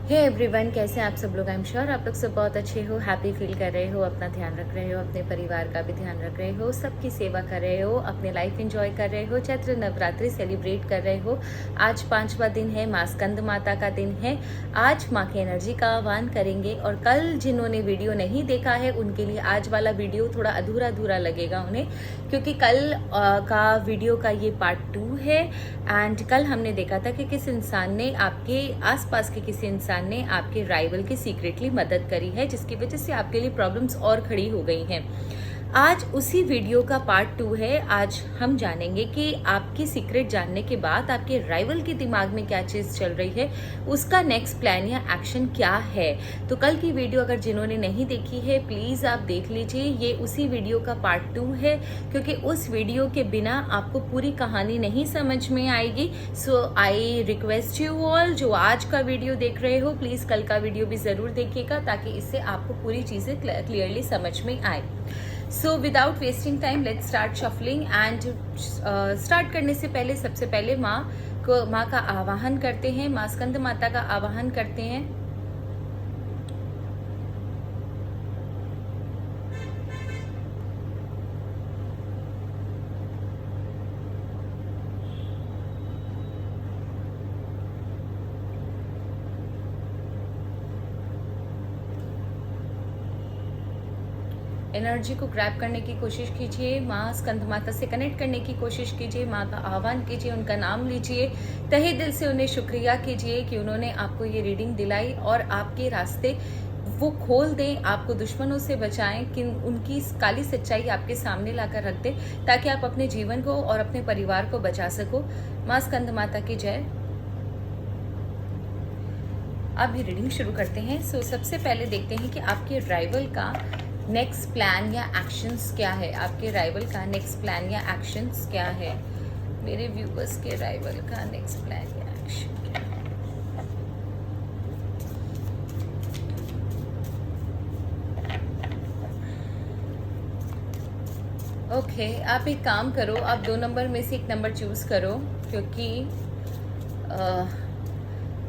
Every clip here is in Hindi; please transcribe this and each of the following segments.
हे एवरीवन, कैसे हैं आप सब लोग। आई एम श्योर आप लोग सब बहुत अच्छे हो, हैप्पी फील कर रहे हो, अपना ध्यान रख रहे हो, अपने परिवार का भी ध्यान रख रहे हो, सबकी सेवा कर रहे हो, अपने लाइफ एंजॉय कर रहे हो, चैत्र नवरात्रि सेलिब्रेट कर रहे हो। आज 5वां दिन है, माँ स्कंद माता का दिन है। आज माँ की एनर्जी का आह्वान करेंगे और कल जिन्होंने वीडियो नहीं देखा है उनके लिए आज वाला वीडियो थोड़ा अधूरा अधूरा लगेगा उन्हें, क्योंकि कल का वीडियो का ये पार्ट 2 है। एंड कल हमने देखा था कि किस इंसान ने, आपके आसपास के किसी इंसान ने आपके राइवल की सीक्रेटली मदद करी है, जिसकी वजह से आपके लिए प्रॉब्लम्स और खड़ी हो गई हैं। आज उसी वीडियो का पार्ट 2 है। आज हम जानेंगे कि आपकी सीक्रेट जानने के बाद आपके राइवल के दिमाग में क्या चीज़ चल रही है, उसका नेक्स्ट प्लान या एक्शन क्या है। तो कल की वीडियो अगर जिन्होंने नहीं देखी है प्लीज़ आप देख लीजिए, ये उसी वीडियो का पार्ट 2 है, क्योंकि उस वीडियो के बिना आपको पूरी कहानी नहीं समझ में आएगी। सो आई रिक्वेस्ट यू ऑल, जो आज का वीडियो देख रहे हो प्लीज़ कल का वीडियो भी ज़रूर देखिएगा, ताकि इससे आपको पूरी चीज़ें क्लियरली समझ में आए। So without wasting time let's start shuffling. And start करने से पहले सबसे पहले माँ का आवाहन करते हैं, माँ स्कंद माता का आवाहन करते हैं। एनर्जी को ग्रैब करने की कोशिश कीजिए, माँ स्कंद माता से कनेक्ट करने की कोशिश कीजिए, माँ का आह्वान कीजिए, उनका नाम लीजिए, तहे दिल से उन्हें शुक्रिया कीजिए कि उन्होंने आपको ये रीडिंग दिलाई और आपके रास्ते वो खोल दें, आपको दुश्मनों से बचाएं, कि उनकी काली सच्चाई आपके सामने लाकर रख दें, ताकि आप अपने जीवन को और अपने परिवार को बचा सको। माँ स्कंद माता की जय। अब ये रीडिंग शुरू करते हैं। सो सबसे पहले देखते हैं कि आपके राइवल का नेक्स्ट प्लान या एक्शंस क्या है। आपके राइवल का नेक्स्ट प्लान या एक्शंस क्या है। मेरे व्यूअर्स के राइवल का नेक्स्ट प्लान या एक्शन क्या है। ओके, आप एक काम करो, आप 2 नंबर में से एक नंबर चूज करो, क्योंकि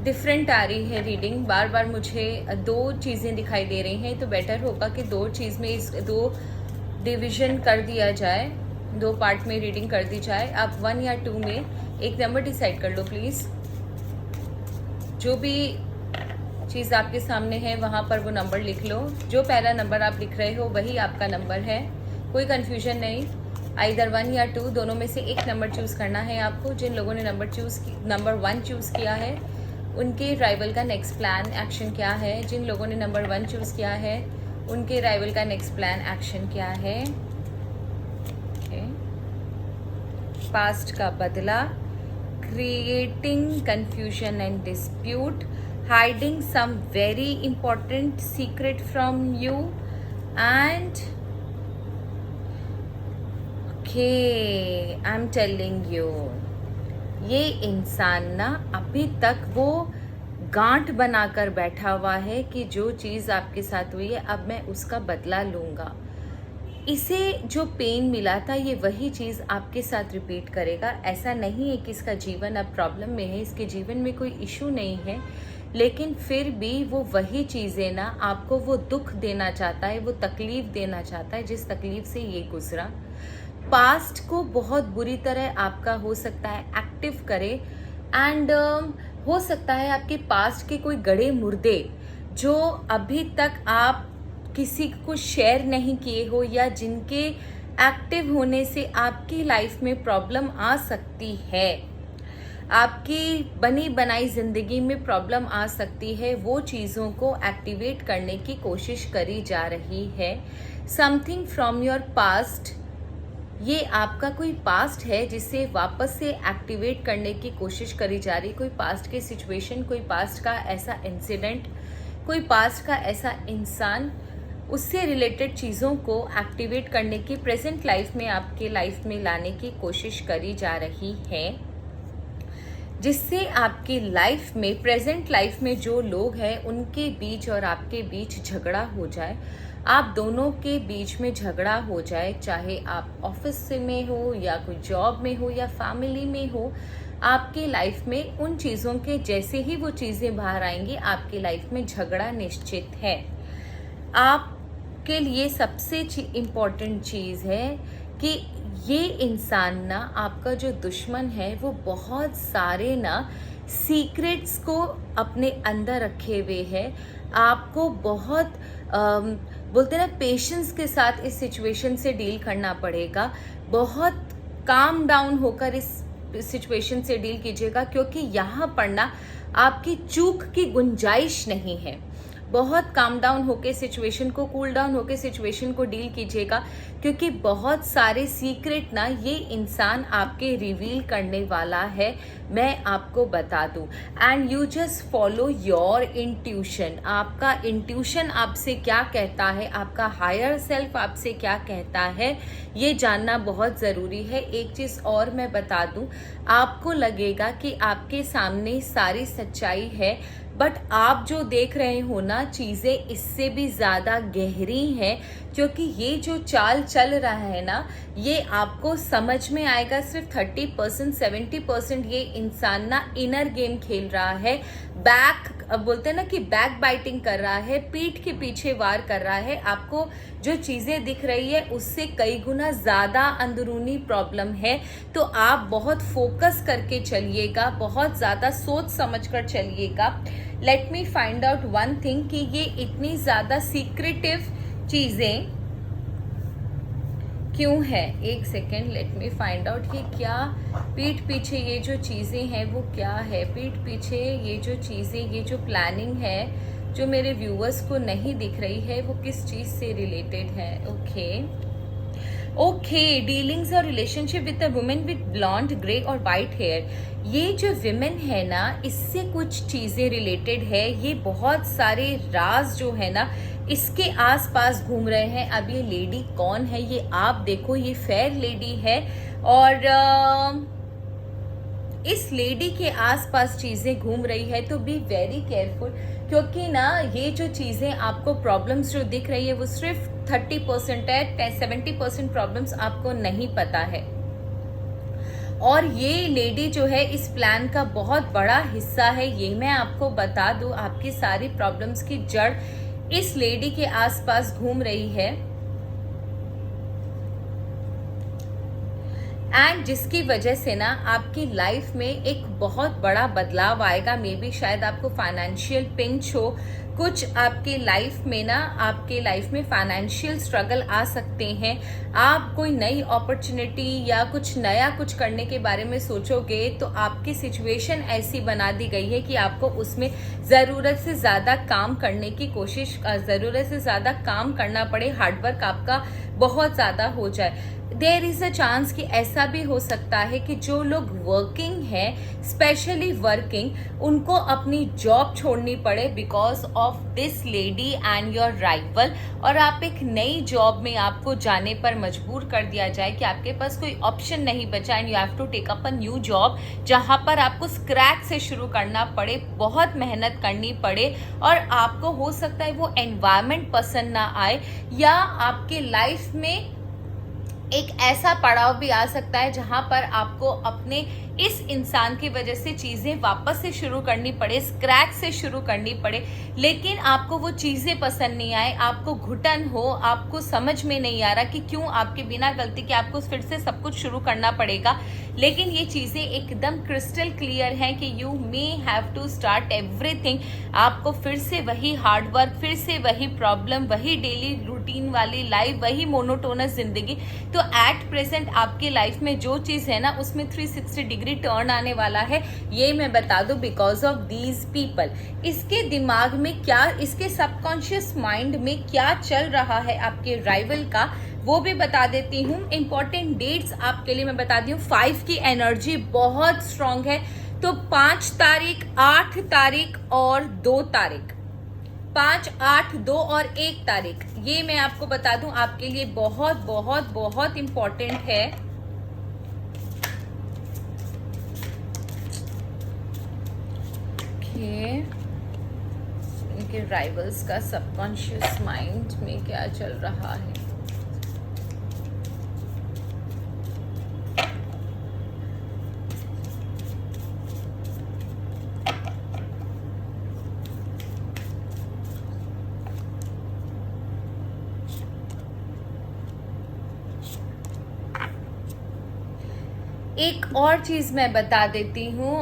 डिफरेंट आ रही है रीडिंग। बार बार मुझे 2 चीज़ें दिखाई दे रही हैं, तो बेटर होगा कि 2 चीज़ में 2 डिवीज़न कर दिया जाए, 2 पार्ट में रीडिंग कर दी जाए। आप 1 या 2 में एक नंबर डिसाइड कर लो प्लीज़। जो भी चीज़ आपके सामने है वहाँ पर वो नंबर लिख लो। जो पहला नंबर आप लिख रहे हो वही आपका नंबर है, कोई कन्फ्यूजन नहीं। आइदर 1 या 2 दोनों में से एक नंबर चूज़ करना है आपको। जिन लोगों ने नंबर 1 चूज़ किया है उनके राइवल का नेक्स्ट प्लान एक्शन क्या है। जिन लोगों ने नंबर 1 चूज़ किया है उनके राइवल का नेक्स्ट प्लान एक्शन क्या है। पास्ट का बदला, creating confusion and dispute, hiding some very important secret from you and okay, I am telling you, ये इंसान ना अभी तक वो गांठ बनाकर बैठा हुआ है कि जो चीज़ आपके साथ हुई है अब मैं उसका बदला लूँगा। इसे जो पेन मिला था ये वही चीज़ आपके साथ रिपीट करेगा। ऐसा नहीं है कि इसका जीवन अब प्रॉब्लम में है, इसके जीवन में कोई इशू नहीं है, लेकिन फिर भी वो वही चीज़ें ना आपको वो दुख देना चाहता है, वो तकलीफ़ देना चाहता है जिस तकलीफ़ से ये गुजरा। पास्ट को बहुत बुरी तरह आपका हो सकता है एक्टिव करे। एंड हो सकता है आपके पास्ट के कोई गड़े मुर्दे जो अभी तक आप किसी को शेयर नहीं किए हो, या जिनके एक्टिव होने से आपकी लाइफ में प्रॉब्लम आ सकती है, आपकी बनी बनाई ज़िंदगी में प्रॉब्लम आ सकती है, वो चीज़ों को एक्टिवेट करने की कोशिश करी जा रही है। समथिंग फ्रॉम योर पास्ट, ये आपका कोई पास्ट है जिसे वापस से एक्टिवेट करने की कोशिश करी जा रही। कोई पास्ट की सिचुएशन, कोई पास्ट का ऐसा इंसिडेंट, कोई पास्ट का ऐसा इंसान, उससे रिलेटेड चीज़ों को एक्टिवेट करने की प्रेजेंट लाइफ में, आपके लाइफ में लाने की कोशिश करी जा रही है, जिससे आपकी लाइफ में, प्रेजेंट लाइफ में जो लोग हैं उनके बीच और आपके बीच झगड़ा हो जाए, आप दोनों के बीच में झगड़ा हो जाए, चाहे आप ऑफिस में हो या कोई जॉब में हो या फैमिली में हो। आपके लाइफ में उन चीज़ों के जैसे ही वो चीज़ें बाहर आएंगी, आपकी लाइफ में झगड़ा निश्चित है। आपके लिए सबसे इम्पोर्टेंट चीज़ है कि ये इंसान ना, आपका जो दुश्मन है, वो बहुत सारे ना सीक्रेट्स को अपने अंदर रखे हुए है। आपको बहुत बोलते हैं ना, पेशेंस के साथ इस सिचुएशन से डील करना पड़ेगा। बहुत काम डाउन होकर इस सिचुएशन से डील कीजिएगा, क्योंकि यहाँ पर ना आपकी चूक की गुंजाइश नहीं है। बहुत काम डाउन होके सिचुएशन को, कूल डाउन होके सिचुएशन को डील कीजिएगा, क्योंकि बहुत सारे सीक्रेट ना ये इंसान आपके रिवील करने वाला है, मैं आपको बता दूं। And you just follow your intuition. आपका इंट्यूशन आपसे क्या कहता है, आपका हायर सेल्फ आपसे क्या कहता है, ये जानना बहुत ज़रूरी है। एक चीज़ और मैं बता दूं, आपको लगेगा कि आपके सामने सारी सच्चाई है, बट आप जो देख रहे हो ना, चीज़ें इससे भी ज़्यादा गहरी हैं, क्योंकि ये जो चाल चल रहा है ना, ये आपको समझ में आएगा सिर्फ 30%। 70% ये इंसान ना इनर गेम खेल रहा है, बोलते हैं ना कि बैक बाइटिंग कर रहा है, पीठ के पीछे वार कर रहा है। आपको जो चीज़ें दिख रही है उससे कई गुना ज़्यादा अंदरूनी प्रॉब्लम है। तो आप बहुत फोकस करके चलिएगा, बहुत ज़्यादा सोच समझ कर चलिएगा। Let me find out one thing कि ये इतनी ज़्यादा सीक्रेटिव चीज़ें क्यों है। एक second, let me find out कि क्या पीठ पीछे ये जो चीज़ें हैं वो क्या है। पीठ पीछे ये जो चीज़ें, ये जो प्लानिंग है जो मेरे व्यूअर्स को नहीं दिख रही है, वो किस चीज़ से रिलेटेड है। ओके, डीलिंग्स और relationship with a woman with blonde, grey और वाइट हेयर। ये जो विमेन है ना, इससे कुछ चीज़ें रिलेटेड है। ये बहुत सारे राज जो है ना इसके आसपास घूम रहे हैं। अब ये लेडी कौन है, ये आप देखो, ये फेयर लेडी है, और इस लेडी के आसपास चीज़ें घूम रही है। तो बी वेरी केयरफुल, क्योंकि ना ये जो चीज़ें आपको प्रॉब्लम्स जो दिख रही है वो सिर्फ 30% है, 70% प्रॉब्लम्स आपको नहीं पता है। और ये लेडी जो है इस प्लान का बहुत बड़ा हिस्सा है, ये मैं आपको बता दूं। आपकी सारी प्रॉब्लम्स की जड़ इस लेडी के आसपास घूम रही है, एंड जिसकी वजह से ना आपकी लाइफ में एक बहुत बड़ा बदलाव आएगा। मे बी शायद आपको फाइनेंशियल पिंच हो, कुछ आपके लाइफ में ना, आपके लाइफ में फाइनेंशियल स्ट्रगल आ सकते हैं। आप कोई नई अपॉर्चुनिटी या कुछ नया कुछ करने के बारे में सोचोगे तो आपकी सिचुएशन ऐसी बना दी गई है कि आपको उसमें ज़रूरत से ज़्यादा काम करने की कोशिश, ज़रूरत से ज़्यादा काम करना पड़े, हार्डवर्क आपका बहुत ज़्यादा हो जाए। देयर इज़ अ चांस कि ऐसा भी हो सकता है कि जो लोग वर्किंग हैं, स्पेशली वर्किंग, उनको अपनी जॉब छोड़नी पड़े because of this lady and your rival, और आप एक नई जॉब में आपको जाने पर मजबूर कर दिया जाए कि आपके पास कोई ऑप्शन नहीं बचा and you have to take up a new job, जहाँ पर आपको स्क्रैच से शुरू करना पड़े, बहुत मेहनत करनी पड़े, और आपको हो सकता है वो एनवायरनमेंट पसंद ना आए, या आपके लाइफ में एक ऐसा पड़ाव भी आ सकता है जहां पर आपको अपने इस इंसान की वजह से चीज़ें वापस से शुरू करनी पड़े, स्क्रैच से शुरू करनी पड़े, लेकिन आपको वो चीज़ें पसंद नहीं आए, आपको घुटन हो, आपको समझ में नहीं आ रहा कि क्यों आपके बिना गलती के आपको फिर से सब कुछ शुरू करना पड़ेगा। लेकिन ये चीज़ें एकदम क्रिस्टल क्लियर हैं कि you may have to start everything. आपको फिर से वही हार्डवर्क, फिर से वही प्रॉब्लम, वही डेली रूटीन वाली लाइफ, वही मोनोटोनस जिंदगी। तो एट प्रेजेंट आपकी लाइफ में जो चीज़ है ना उसमें 360 डिग्री टर्न आने वाला है, ये मैं बता दूं, बिकॉज ऑफ दीज पीपल। इसके दिमाग में क्या, इसके सबकॉन्शियस माइंड में क्या चल रहा है आपके राइवल का, वो भी बता देती हूँ। इंपॉर्टेंट डेट्स आपके लिए मैं बता दी हूँ। 5 की एनर्जी बहुत स्ट्रांग है, तो 5 तारीख, 8 तारीख और 2 तारीख, 5, 8, 2 और 1 तारीख, ये मैं आपको बता दूं आपके लिए बहुत बहुत बहुत इंपॉर्टेंट है। इनके राइवल्स का सबकॉन्शियस माइंड में क्या चल रहा है। एक और चीज़ मैं बता देती हूँ,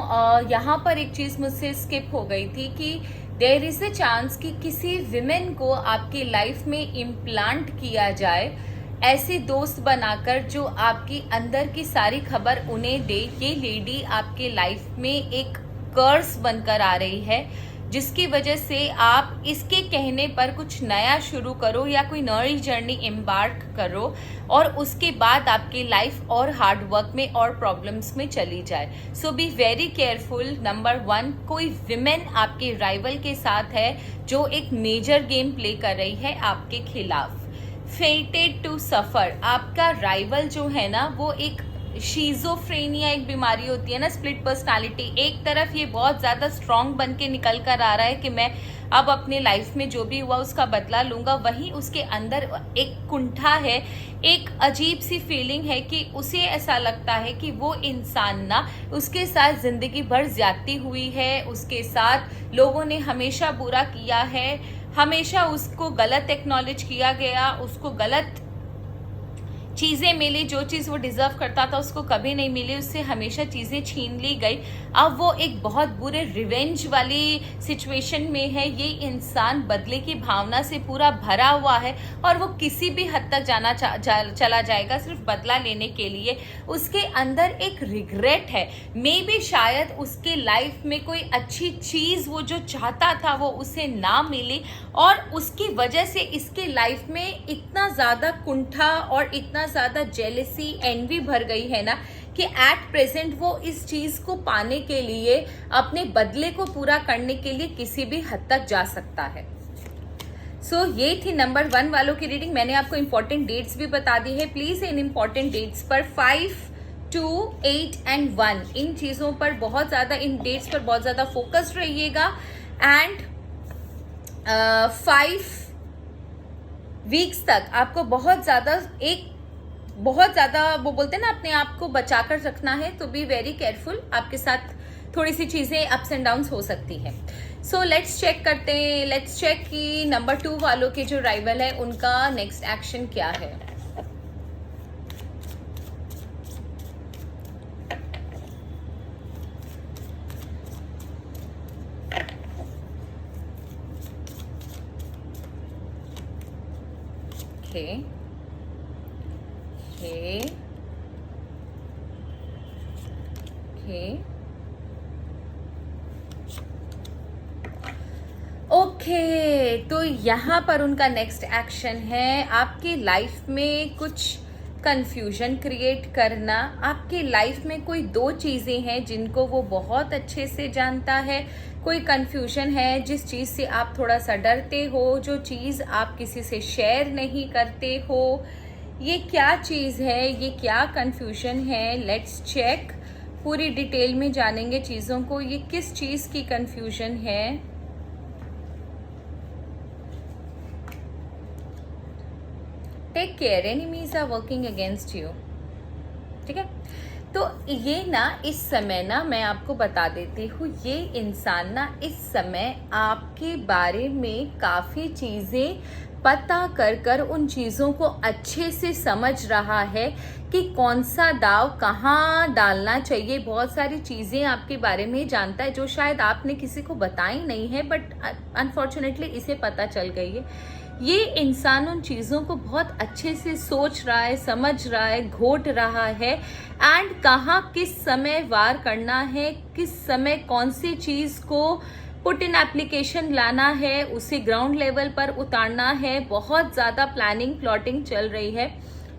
यहाँ पर एक चीज़ मुझसे स्किप हो गई थी कि देयर इज़ अ चांस कि किसी विमेन को आपकी लाइफ में इम्प्लांट किया जाए, ऐसे दोस्त बनाकर जो आपकी अंदर की सारी खबर उन्हें दे। ये लेडी आपके लाइफ में एक कर्स बनकर आ रही है, जिसकी वजह से आप इसके कहने पर कुछ नया शुरू करो या कोई नई जर्नी एम्बार्क करो, और उसके बाद आपकी लाइफ और हार्ड वर्क में और प्रॉब्लम्स में चली जाए। सो बी वेरी केयरफुल। नंबर 1, कोई विमेन आपके राइवल के साथ है जो एक मेजर गेम प्ले कर रही है आपके खिलाफ। फेटेड टू सफर, आपका राइवल जो है ना वो एक शीजोफ्रेनिया एक बीमारी होती है ना, स्प्लिट पर्सनालिटी। एक तरफ ये बहुत ज़्यादा स्ट्रांग बन के निकल कर आ रहा है कि मैं अब अपने लाइफ में जो भी हुआ उसका बदला लूँगा, वहीं उसके अंदर एक कुंठा है, एक अजीब सी फीलिंग है कि उसे ऐसा लगता है कि वो इंसान ना उसके साथ ज़िंदगी भर ज्यादती हुई है, उसके साथ लोगों ने हमेशा बुरा किया है, हमेशा उसको गलत एक्नॉलेज किया गया, उसको गलत चीज़ें मिली, जो चीज़ वो डिज़र्व करता था उसको कभी नहीं मिली, उससे हमेशा चीज़ें छीन ली गई। अब वो एक बहुत बुरे रिवेंज वाली सिचुएशन में है। ये इंसान बदले की भावना से पूरा भरा हुआ है और वो किसी भी हद तक चला जाएगा सिर्फ बदला लेने के लिए। उसके अंदर एक रिग्रेट है, मे बी शायद उसके लाइफ में कोई अच्छी चीज़ वो जो चाहता था वो उसे ना मिली, और उसकी वजह से इसके लाइफ में इतना ज़्यादा कुंठा और इतना ज़्यादा जेलसी, एनवी भर गई है ना कि एट प्रेजेंट वो इस चीज़ को पाने के लिए, अपने बदले को पूरा करने के लिए किसी भी हद तक जा सकता है। सो ये थी नंबर 1 वालों की रीडिंग। मैंने आपको इंपॉर्टेंट डेट्स भी बता दी है। प्लीज़ इन इंपॉर्टेंट डेट्स पर 5, 2, 8 एंड 1 इन चीज़ों पर बहुत ज़्यादा, इन डेट्स पर बहुत ज़्यादा फोकस्ड रहिएगा। एंड 5 वीक्स तक आपको बहुत ज़्यादा वो बोलते हैं ना अपने आप को बचा कर रखना है, तो बी वेरी केयरफुल। आपके साथ थोड़ी सी चीज़ें अप्स एंड डाउन्स हो सकती हैं। सो लेट्स चेक करते हैं, लेट्स चेक कि नंबर 2 वालों के जो राइवल है उनका नेक्स्ट एक्शन क्या है। ओके, तो यहाँ पर उनका नेक्स्ट एक्शन है आपकी लाइफ में कुछ कंफ्यूजन क्रिएट करना। आपकी लाइफ में कोई 2 चीज़ें हैं जिनको वो बहुत अच्छे से जानता है। कोई कंफ्यूजन है जिस चीज़ से आप थोड़ा सा डरते हो, जो चीज़ आप किसी से शेयर नहीं करते हो। ये क्या चीज़ है, ये क्या कंफ्यूजन है, लेट्स चेक। पूरी डिटेल में जानेंगे चीज़ों को, ये किस चीज़ की कंफ्यूजन है। Take care, enemies are working against you. ठीक है, तो ये ना इस समय ना मैं आपको बता देती हूँ, ये इंसान ना इस समय आपके बारे में काफ़ी चीज़ें पता कर उन चीज़ों को अच्छे से समझ रहा है कि कौन सा दाव कहाँ डालना चाहिए। बहुत सारी चीज़ें आपके बारे में जानता है जो शायद आपने किसी को बताई नहीं है, बट अनफॉर्चुनेटली इसे पता चल गई है। ये इंसान उन चीज़ों को बहुत अच्छे से सोच रहा है, समझ रहा है, घोट रहा है, एंड कहाँ किस समय वार करना है, किस समय कौन सी चीज़ को पुट इन एप्लीकेशन लाना है, उसे ग्राउंड लेवल पर उतारना है। बहुत ज़्यादा प्लानिंग प्लॉटिंग चल रही है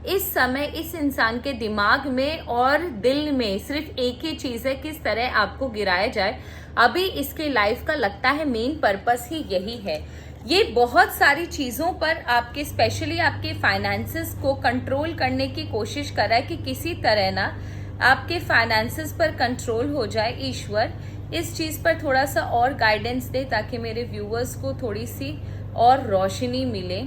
इस समय इस इंसान के दिमाग में और दिल में। सिर्फ एक ही चीज़ है, किस तरह आपको गिराया जाए। अभी इसके लाइफ का लगता है मेन पर्पस ही यही है। ये बहुत सारी चीज़ों पर आपके, स्पेशली आपके फाइनेंसेस को कंट्रोल करने की कोशिश कर रहा है कि किसी तरह ना आपके फाइनेंसेस पर कंट्रोल हो जाए। ईश्वर इस चीज़ पर थोड़ा सा और गाइडेंस दे ताकि मेरे व्यूअर्स को थोड़ी सी और रोशनी मिले।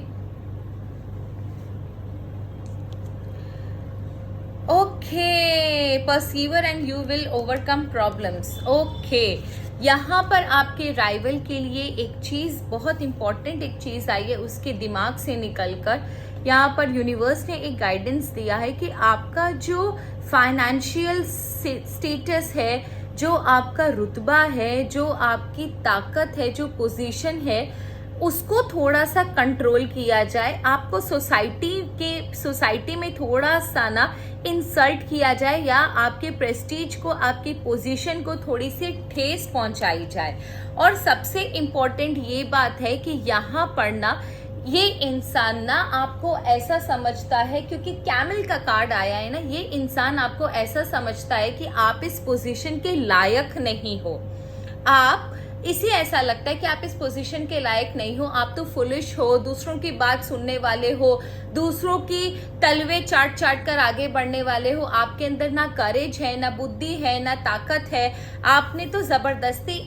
Okay, perceiver and you will overcome problems. Okay, यहाँ पर आपके राइवल के लिए एक चीज़, बहुत इंपॉर्टेंट एक चीज़ आई है उसके दिमाग से निकलकर। यहाँ पर यूनिवर्स ने एक गाइडेंस दिया है कि आपका जो फाइनेंशियल स्टेटस है, जो आपका रुतबा है, जो आपकी ताकत है, जो पोजीशन है, उसको थोड़ा सा कंट्रोल किया जाए। आपको सोसाइटी में थोड़ा सा ना इंसल्ट किया जाए, या आपके प्रेस्टीज को, आपकी पोजीशन को थोड़ी सी ठेस पहुंचाई जाए। और सबसे इम्पोर्टेंट ये बात है कि यहाँ पर ना ये इंसान ना आपको ऐसा समझता है, क्योंकि कैमल का कार्ड आया है ना, ये इंसान आपको ऐसा समझता है कि आप इस पोजीशन के लायक नहीं हो। इसे ऐसा लगता है कि आप इस पोजीशन के लायक नहीं हो, आप तो फुलिश हो, दूसरों की बात सुनने वाले हो, दूसरों की तलवे चाट चाट कर आगे बढ़ने वाले हो। आपके अंदर ना करेज है, ना बुद्धि है, ना ताकत है। आपने तो जबरदस्ती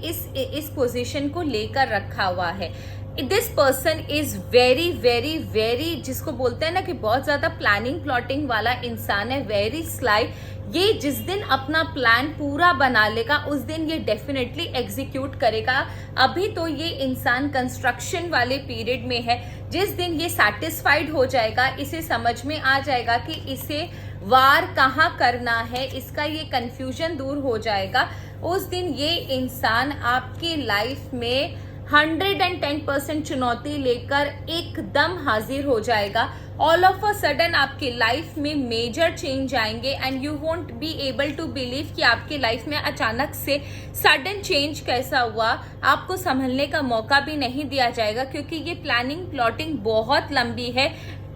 इस पोजीशन को लेकर रखा हुआ है। This person is very very very, जिसको बोलते हैं ना कि बहुत ज्यादा प्लानिंग प्लॉटिंग वाला इंसान है, वेरी स्लाई। ये जिस दिन अपना प्लान पूरा बना लेगा उस दिन ये डेफिनेटली एग्जीक्यूट करेगा। अभी तो ये इंसान कंस्ट्रक्शन वाले पीरियड में है। जिस दिन ये सेटिस्फाइड हो जाएगा, इसे समझ में आ जाएगा कि इसे वार कहाँ करना है, इसका ये कंफ्यूजन दूर हो जाएगा, उस दिन ये इंसान आपकी लाइफ में 110% चुनौती लेकर एकदम हाजिर हो जाएगा। ऑल ऑफ अ सडन आपकी लाइफ में मेजर चेंज आएंगे and you won't be able to believe कि आपकी लाइफ में अचानक से सडन चेंज कैसा हुआ। आपको संभलने का मौका भी नहीं दिया जाएगा, क्योंकि ये प्लानिंग प्लॉटिंग बहुत लंबी है।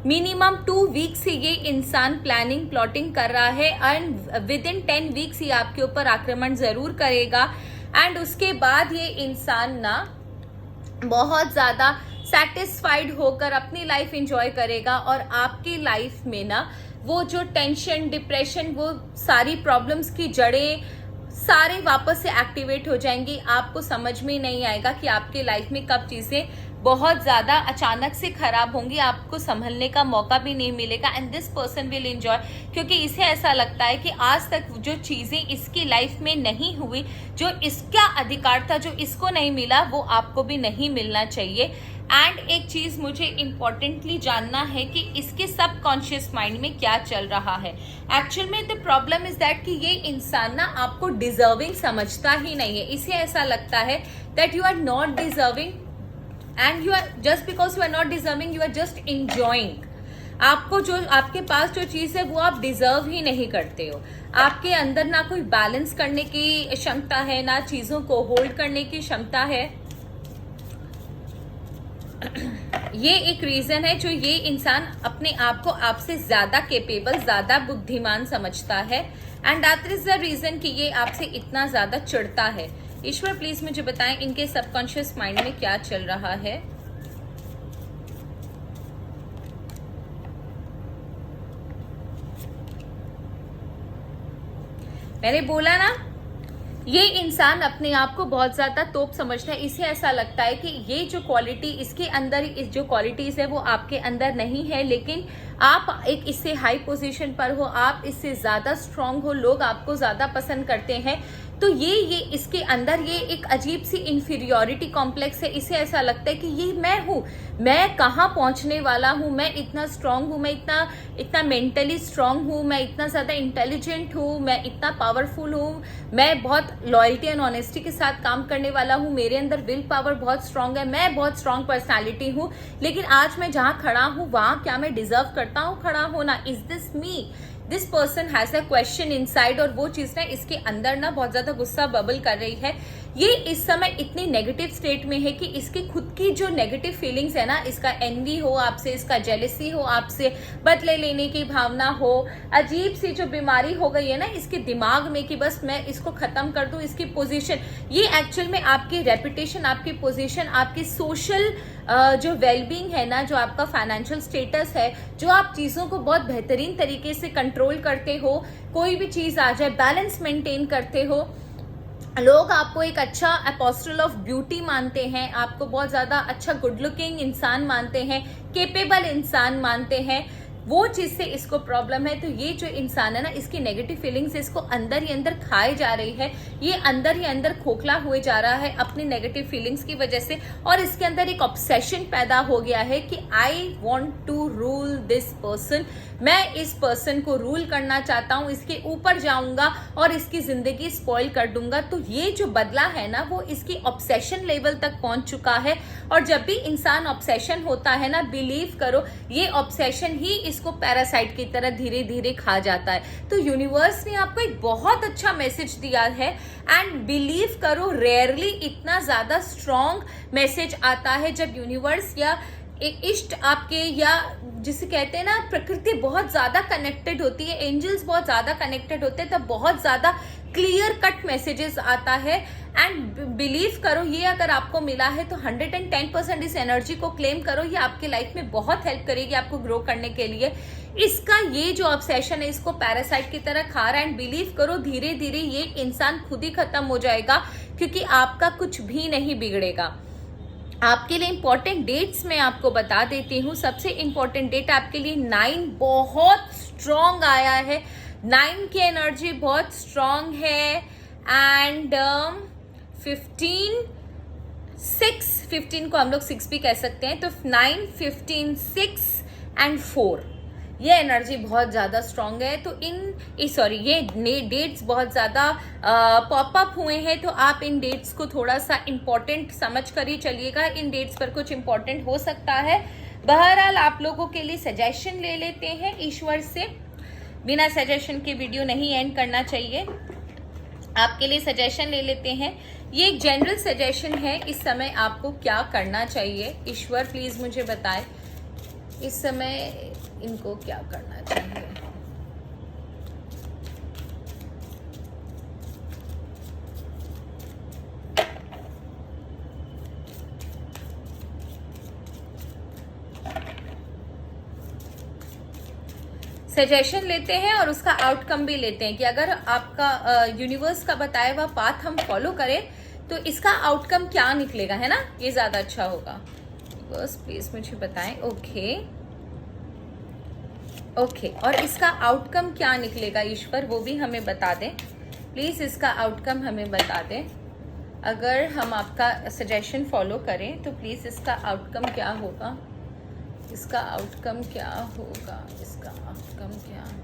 मिनिमम 2 वीक्स से ये इंसान प्लानिंग प्लॉटिंग कर रहा है एंड विद इन 10 वीक्स ये आपके ऊपर आक्रमण जरूर करेगा। एंड उसके बाद ये इंसान ना बहुत ज़्यादा सेटिस्फाइड होकर अपनी लाइफ एंजॉय करेगा, और आपकी लाइफ में ना वो जो टेंशन, डिप्रेशन, वो सारी प्रॉब्लम्स की जड़ें सारे वापस से एक्टिवेट हो जाएंगी। आपको समझ में नहीं आएगा कि आपके लाइफ में कब चीज़ें बहुत ज़्यादा अचानक से खराब होंगी, आपको संभलने का मौका भी नहीं मिलेगा। And this person will enjoy, क्योंकि इसे ऐसा लगता है कि आज तक जो चीज़ें इसकी लाइफ में नहीं हुई, जो इसका अधिकार था, जो इसको नहीं मिला, वो आपको भी नहीं मिलना चाहिए। एंड एक चीज़ मुझे इम्पोर्टेंटली जानना है कि इसके सबकॉन्शियस माइंड में क्या चल रहा है। एक्चुअल में द प्रॉब्लम इज दैट कि ये इंसान ना आपको डिजर्विंग समझता ही नहीं है। इसे ऐसा लगता है that you are not deserving, and you are just because you are not deserving, you are just enjoying. आपको जो आपके पास जो चीज़ है वो आप डिजर्व ही नहीं करते हो। आपके अंदर ना कोई बैलेंस करने की क्षमता है, ना चीज़ों को होल्ड करने की क्षमता है। ये एक रीजन है जो ये इंसान अपने आप को आपसे ज्यादा कैपेबल, ज्यादा बुद्धिमान समझता है, and that is the reason कि ये आपसे इतना ज्यादा चिढ़ता है। ईश्वर प्लीज मुझे बताएं इनके सबकॉन्शियस माइंड में क्या चल रहा है। मैंने बोला ना, ये इंसान अपने आप को बहुत ज्यादा तोप समझता है। इसे ऐसा लगता है कि ये जो क्वालिटी इसके अंदर, इस जो क्वालिटीज है वो आपके अंदर नहीं है, लेकिन आप एक इससे हाई पोजीशन पर हो, आप इससे ज्यादा स्ट्रांग हो, लोग आपको ज्यादा पसंद करते हैं। तो ये इसके अंदर ये एक अजीब सी इंफीरियोरिटी कॉम्प्लेक्स है। इसे ऐसा लगता है कि ये मैं हूँ, मैं कहाँ पहुँचने वाला हूँ, मैं इतना स्ट्रांग हूँ, मैं इतना मेंटली स्ट्रांग हूँ, मैं इतना ज़्यादा इंटेलिजेंट हूँ, मैं इतना पावरफुल हूँ, मैं बहुत लॉयल्टी एंड ऑनेस्टी के साथ काम करने वाला हूँ, मेरे अंदर विल पावर बहुत स्ट्रांग है, मैं बहुत स्ट्रांग पर्सनैलिटी हूँ। लेकिन आज मैं जहाँ खड़ा हूँ वहाँ क्या मैं डिजर्व करता हूँ खड़ा होना? Is this me? This person has a question inside, और वो चीज ना इसके अंदर ना बहुत ज्यादा गुस्सा बबल कर रही है। ये इस समय इतनी नेगेटिव स्टेट में है कि इसकी खुद की जो नेगेटिव फीलिंग्स है ना, इसका एनवी हो आपसे, इसका जेलसी हो आपसे, बदले लेने की भावना हो, अजीब सी जो बीमारी हो गई है ना इसके दिमाग में कि बस मैं इसको खत्म कर दूं, इसकी पोजीशन, ये एक्चुअल में आपकी रेपुटेशन, आपकी पोजीशन, आपकी सोशल जो वेलबींग है ना, जो आपका फाइनेंशियल स्टेटस है, जो आप चीज़ों को बहुत बेहतरीन तरीके से कंट्रोल करते हो, कोई भी चीज़ आ जाए बैलेंस मेंटेन करते हो, लोग आपको एक अच्छा अपोस्टल ऑफ ब्यूटी मानते हैं, आपको बहुत ज़्यादा अच्छा गुड लुकिंग इंसान मानते हैं, केपेबल इंसान मानते हैं। वो चीज से इसको प्रॉब्लम है। तो ये जो इंसान है ना, इसकी नेगेटिव फीलिंग्स इसको अंदर ही अंदर खाए जा रही है, ये अंदर ही अंदर खोखला हुए जा रहा है अपनी नेगेटिव फीलिंग्स की वजह से, और इसके अंदर एक ऑब्सेशन पैदा हो गया है कि I want to rule this person, मैं इस पर्सन को रूल करना चाहता हूं, इसके ऊपर जाऊंगा और इसकी जिंदगी स्पॉइल कर दूंगा। तो ये जो बदला है ना, वो इसकी ऑब्सेशन लेवल तक पहुंच चुका है। और जब भी इंसान ऑब्सेशन होता है ना, बिलीव करो, ये ऑब्सेशन ही इसको पैरासाइट की तरह धीरे धीरे खा जाता है। तो यूनिवर्स ने आपको एक बहुत अच्छा मैसेज दिया है, एंड बिलीव करो, रेयरली इतना ज्यादा स्ट्रॉन्ग मैसेज आता है जब यूनिवर्स या इष्ट आपके, या जिसे कहते हैं ना, प्रकृति बहुत ज्यादा कनेक्टेड होती है, एंजल्स बहुत ज्यादा कनेक्टेड होते हैं, तब बहुत ज्यादा क्लियर कट मैसेजेस आता है। एंड बिलीव करो, ये अगर आपको मिला है तो 110% इस एनर्जी को क्लेम करो, ये आपके लाइफ में बहुत हेल्प करेगी आपको ग्रो करने के लिए। इसका ये जो ऑब्सेशन है, इसको पैरासाइट की तरह खा रहा है, एंड बिलीव करो, धीरे धीरे ये इंसान खुद ही खत्म हो जाएगा, क्योंकि आपका कुछ भी नहीं बिगड़ेगा। आपके लिए इंपॉर्टेंट डेट्स मैं आपको बता देती हूँ। सबसे इंपॉर्टेंट डेट आपके लिए 9 बहुत स्ट्रॉन्ग आया है, 9 की एनर्जी बहुत स्ट्रॉन्ग है, एंड 15 को हम लोग 6 भी कह सकते हैं, तो 9, 15, 6 एंड 4 ये एनर्जी बहुत ज़्यादा स्ट्रांग है। तो ये डेट्स बहुत ज़्यादा पॉपअप हुए हैं, तो आप इन डेट्स को थोड़ा सा इम्पोर्टेंट समझ कर ही चलिएगा, इन डेट्स पर कुछ इम्पोर्टेंट हो सकता है। बहरहाल आप लोगों के लिए सजेशन ले लेते हैं ईश्वर से, बिना सजेशन के वीडियो नहीं एंड करना चाहिए। आपके लिए सजेशन ले लेते हैं, ये एक जनरल सजेशन है, इस समय आपको क्या करना चाहिए। ईश्वर प्लीज मुझे बताएं इस समय इनको क्या करना चाहिए। सजेशन लेते हैं और उसका आउटकम भी लेते हैं कि अगर आपका यूनिवर्स का बताया हुआ पाथ हम फॉलो करें तो इसका आउटकम क्या निकलेगा, है ना, ये ज्यादा अच्छा होगा। बस प्लीज मुझे बताएं। ओके, और इसका आउटकम क्या निकलेगा ईश्वर, वो भी हमें बता दें प्लीज, इसका आउटकम हमें बता दें। अगर हम आपका सजेशन फॉलो करें तो प्लीज इसका आउटकम क्या होगा, इसका आउटकम क्या होगा, इसका आउटकम क्या होगा।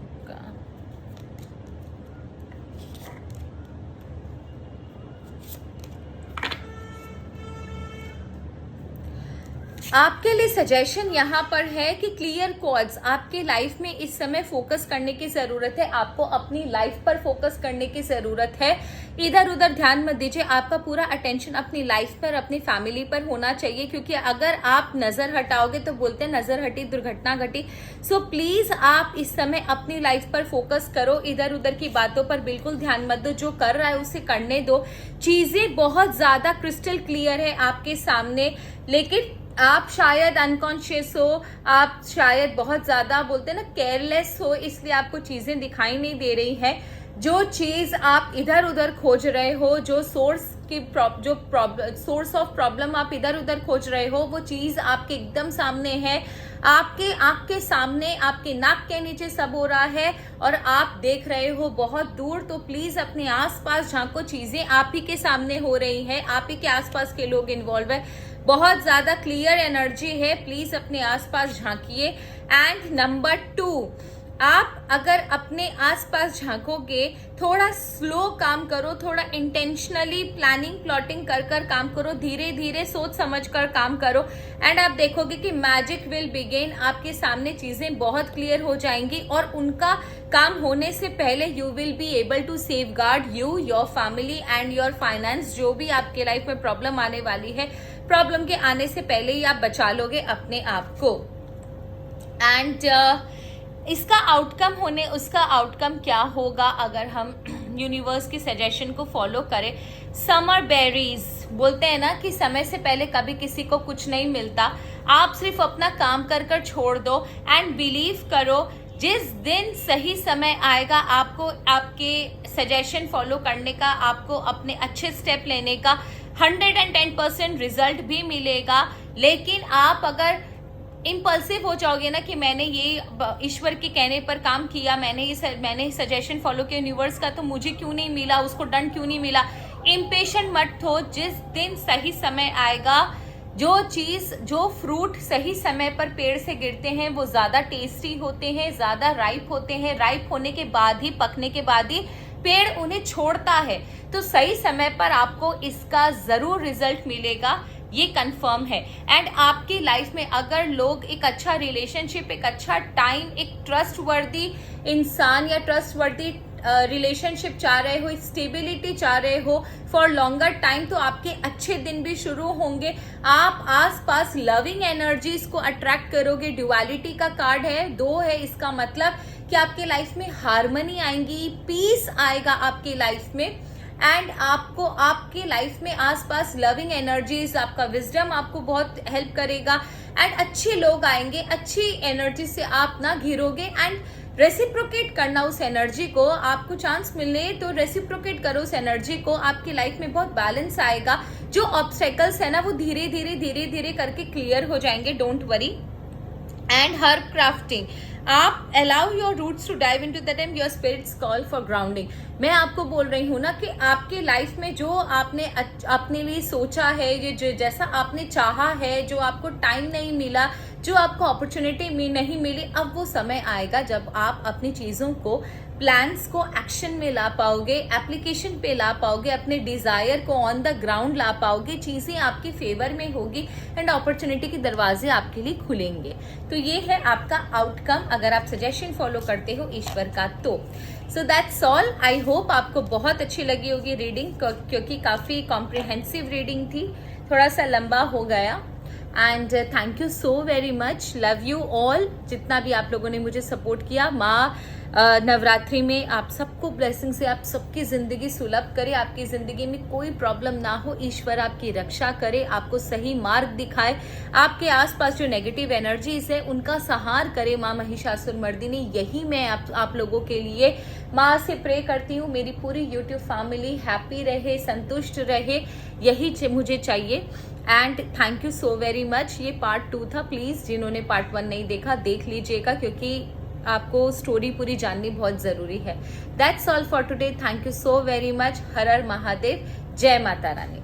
आपके लिए सजेशन यहाँ पर है कि क्लियर कॉज आपके लाइफ में इस समय फोकस करने की जरूरत है, आपको अपनी लाइफ पर फोकस करने की जरूरत है। इधर उधर ध्यान मत दीजिए, आपका पूरा अटेंशन अपनी लाइफ पर, अपनी फैमिली पर होना चाहिए, क्योंकि अगर आप नजर हटाओगे तो बोलते हैं नजर हटी दुर्घटना घटी। सो प्लीज आप इस समय अपनी लाइफ पर फोकस करो, इधर उधर की बातों पर बिल्कुल ध्यान मत दो, जो कर रहा है उसे करने दो। चीजें बहुत ज्यादा क्रिस्टल क्लियर है आपके सामने, लेकिन आप शायद अनकॉन्शियस हो, आप शायद बहुत ज्यादा बोलते हैं ना केयरलेस हो, इसलिए आपको चीजें दिखाई नहीं दे रही है। जो चीज आप इधर उधर खोज रहे हो, जो सोर्स ऑफ प्रॉब्लम आप इधर उधर खोज रहे हो, वो चीज आपके एकदम सामने है, आपके आंख के सामने, आपके नाक के नीचे सब हो रहा है और आप देख रहे हो बहुत दूर। तो प्लीज अपने आसपास झांको, चीजें आप ही के सामने हो रही है, आप ही के आसपास के लोग इन्वॉल्व है, बहुत ज्यादा क्लियर एनर्जी है, प्लीज अपने आसपास झांकिए। एंड नंबर 2, आप अगर अपने आसपास झांकोगे, थोड़ा स्लो काम करो, थोड़ा इंटेंशनली प्लानिंग प्लॉटिंग कर कर काम करो, धीरे धीरे सोच समझ कर काम करो, एंड आप देखोगे कि मैजिक विल बिगिन। आपके सामने चीजें बहुत क्लियर हो जाएंगी और उनका काम होने से पहले you will be able to safeguard you, your family and your finance. जो भी आपके लाइफ में प्रॉब्लम आने वाली है, प्रॉब्लम के आने से पहले ही आप बचा लोगे अपने आप को। एंड इसका आउटकम उसका आउटकम क्या होगा अगर हम यूनिवर्स की सजेशन को फॉलो करें। समर बेरीज बोलते हैं ना कि समय से पहले कभी किसी को कुछ नहीं मिलता, आप सिर्फ अपना काम कर कर छोड़ दो, एंड बिलीव करो जिस दिन सही समय आएगा, आपको आपके सजेशन फॉलो करने का, आपको अपने अच्छे स्टेप लेने का 110% रिजल्ट भी मिलेगा। लेकिन आप अगर इम्पल्सिव हो जाओगे ना कि मैंने ये ईश्वर के कहने पर काम किया, मैंने सजेशन फॉलो किया यूनिवर्स का, तो मुझे क्यों नहीं मिला, उसको डन क्यों नहीं मिला। इम्पेशेंट मत हो। जिस दिन सही समय आएगा, जो फ्रूट सही समय पर पेड़ से गिरते हैं वो ज्यादा टेस्टी होते हैं, ज्यादा राइप होते हैं। राइप होने के बाद ही, पकने के बाद ही पेड़ उन्हें छोड़ता है। तो सही समय पर आपको इसका जरूर रिजल्ट मिलेगा, ये कंफर्म है। एंड आपकी लाइफ में अगर लोग एक अच्छा रिलेशनशिप, एक अच्छा टाइम, एक ट्रस्टवर्दी इंसान या ट्रस्टवर्दी रिलेशनशिप चाह रहे हो, स्टेबिलिटी चाह रहे हो फॉर लॉन्गर टाइम, तो आपके अच्छे दिन भी शुरू होंगे। आप आसपास लविंग एनर्जीज को अट्रैक्ट करोगे। ड्युअलिटी का कार्ड है, 2 है, इसका मतलब कि आपके लाइफ में हार्मनी आएंगी, पीस आएगा आपकी लाइफ में। एंड आपको आपके लाइफ में आसपास लविंग एनर्जीज, आपका विजडम आपको बहुत हेल्प करेगा। एंड अच्छे लोग आएंगे, अच्छी एनर्जी से आप ना घिरोगे। एंड रेसिप्रोकेट करना उस एनर्जी को, आपको चांस मिले तो रेसिप्रोकेट करो उस एनर्जी को। आपकी लाइफ में बहुत बैलेंस आएगा। जो ऑब्स्टेकल्स है ना वो धीरे धीरे करके क्लियर हो जाएंगे। Don't worry. And herb crafting, आप allow your roots to dive into that and your spirits call for grounding. मैं आपको बोल रही हूँ ना कि आपके लाइफ में जो आपने अपने लिए सोचा है, ये जैसा आपने चाहा है, जो आपको टाइम नहीं मिला, जो आपको अपॉर्चुनिटी नहीं मिली, अब वो समय आएगा जब आप अपनी चीजों को, प्लान्स को एक्शन में ला पाओगे, एप्लीकेशन पे ला पाओगे, अपने डिजायर को ऑन द ग्राउंड ला पाओगे। चीजें आपके फेवर में होगी एंड अपॉर्चुनिटी के दरवाजे आपके लिए खुलेंगे। तो ये है आपका आउटकम अगर आप सजेशन फॉलो करते हो ईश्वर का तो। So that's all. I hope आपको बहुत अच्छी लगी होगी रीडिंग, क्योंकि काफी कॉम्प्रिहेंसिव रीडिंग थी, थोड़ा सा लंबा हो गया। And thank you so very much, love you all. जितना भी आप लोगों ने मुझे सपोर्ट किया, माँ नवरात्रि में आप सबको ब्लेसिंग से, आप सबकी जिंदगी सुलभ करे, आपकी जिंदगी में कोई प्रॉब्लम ना हो, ईश्वर आपकी रक्षा करे, आपको सही मार्ग दिखाए, आपके आसपास जो नेगेटिव एनर्जीज है उनका संहार करे माँ महिषासुरमर्दिनी। यही मैं आप लोगों के लिए माँ से प्रे करती हूँ। मेरी पूरी यूट्यूब फैमिली हैप्पी रहे, संतुष्ट रहे, यही मुझे चाहिए। And thank you so very much. ये पार्ट 2 था, प्लीज जिन्होंने पार्ट 1 नहीं देखा देख लीजिएगा, क्योंकि आपको स्टोरी पूरी जाननी बहुत जरूरी है। That's all for today. Thank you so very much. हर हर महादेव। जय माता रानी।